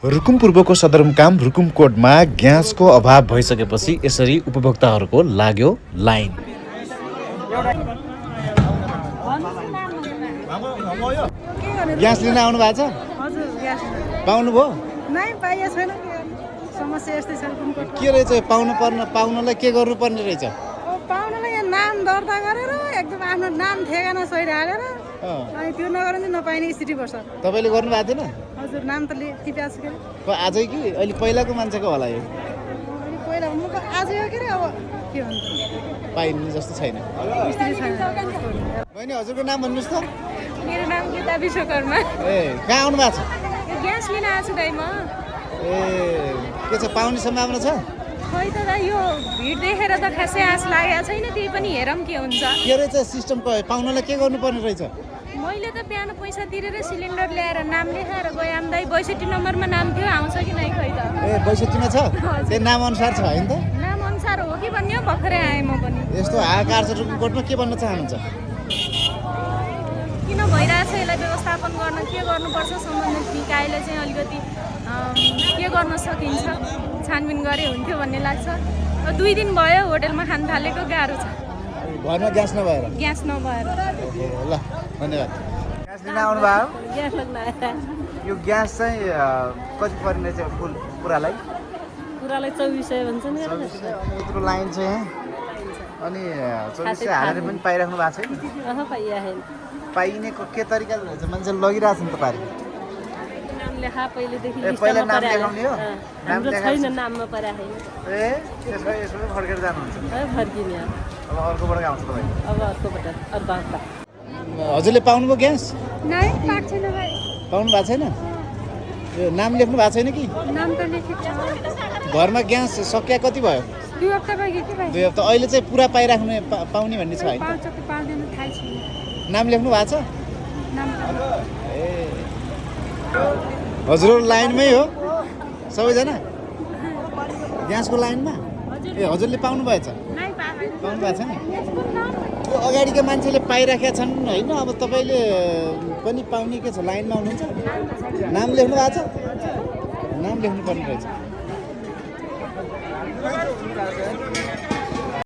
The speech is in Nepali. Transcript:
रुकुम पूर्वको सदरमुकाम रुकुमकोटमा ग्यासको अभाव भइसकेपछि यसरी उपभोक्ताहरूको लाग्यो लाइन। ग्यास लिन आउनु भएको छ? हजुर ग्यास पाउनुभयो? नै पाइएको छैन। समस्या यस्तै छ रुकुमकोटको। के रहेछ पाउनलाई के गर्नुपर्ने रहेछ? पाउनलाई यहाँ नाम दर्ता गरेर एकदम आफ्नो नाम ठेगाना सही हालेर अनि त्यो नगरेर चाहिँ नपाइने स्थिति पर्छ। तपाईँले गर्नु भएको थिएन? हजुर नाम त टिपेको छु के आजै कि अहिले पहिलाको मान्छेको होला यो? अनि पहिला म त आज हो के अब के भन्छ पाइने जस्तो छैन। स्थिति छैन। बहिनी हजुरको नाम भन्नुहोस् त? मेरो नाम गीता विश्वकर्मा। ए कहाँ आउनु भएको छ? ग्यास लिन आएको छु दाइ म। ए के छ पाउने सम्भावना छ? खै त दाइ यो भिड देखेर त खासै आश लागेको छैन। त्यही पनि हेरौँ के हुन्छ। के रहेछ सिस्टम पाउनलाई के गर्नुपर्ने रहेछ? मैले त बिहान पैसा तिरेर सिलिन्डर ल्याएर नाम लेखाएर गएँ दाइ। 62 नम्बरमा नाम थियो आउँछ कि नै खै त। ए 62मा छ? त्यही नाम अनुसार छ होइन त? नाम अनुसार हो कि भन्ने भर्खरै आएँ म पनि। यस्तो हाहाकार छ रुकुमकोटमा, के भन्न चाहनुहुन्छ? किन भइरहेछ यसलाई व्यवस्थापन गर्न के गर्नुपर्छ सम्बन्धित निकायले चाहिँ अलिकति के गर्न सकिन्छ छानबिन गरे हुन्थ्यो भन्ने लाग्छ। 2 दिन भयो होटलमा खान थालेको, गाह्रो छ घरमा ग्यास नभएर। ग्यास नभएर। ल धन्यवाद। ग्यास लिन आउनु भयो? ग्यास लाग्न आयो। यो ग्यास चाहिँ कति पर्ने चाहिँ फुल पुरालाई? पुरालाई 2400 भन्छ नि। 2400 अनि यत्रो लाइन छ यहाँ अनि 2400 हालेर पनि पाइराख्नु भएको छैन? पाइएन। पाइने के तरिका रहेछ? मान्छेले लगिरहेको छ नि त पारि। नाम लेखा पहिलेदेखि पहिला नाम लेखाउने हो? नाम छैन नाममा परेको छैन। ए त्यसो भए यसो फर्केर जानुहुन्छ? फर्किने अब अर्कोबाट आउँछ तपाईँ? अब अर्कोबाट अर्को हप्ता। हजुरले पाउनुभयो ग्यास? नै पाएको छैन भाइ। पाउनु भएको छैन? यो नाम लेख्नु भएको छैन कि? नाम त लेखेको छ। घरमा ग्यास सकिया कति भयो? 2 हप्ता भयो कि भाइ। 2 हप्ता। अहिले चाहिँ पुरा पाइराख्ने पाउने भन्ने छ होइन? पाउँछ कि पाउँदैन थाहा छैन। नाम लेख्नु भएको छ? नाम ए हजुरहरू लाइनमै हो सबैजना? ग्यासको लाइनमा? ए हजुरले पाउनु भएछ? नै पाउनु भएको छ नि? यो अगाडिका मान्छेले पाइराखेका छन् होइन? अब तपाईँले पनि पाउने के छ? लाइनमा हुनुहुन्छ? नाम लेख्नु भएको छ? नाम लेख्नु पर्ने रहेछ।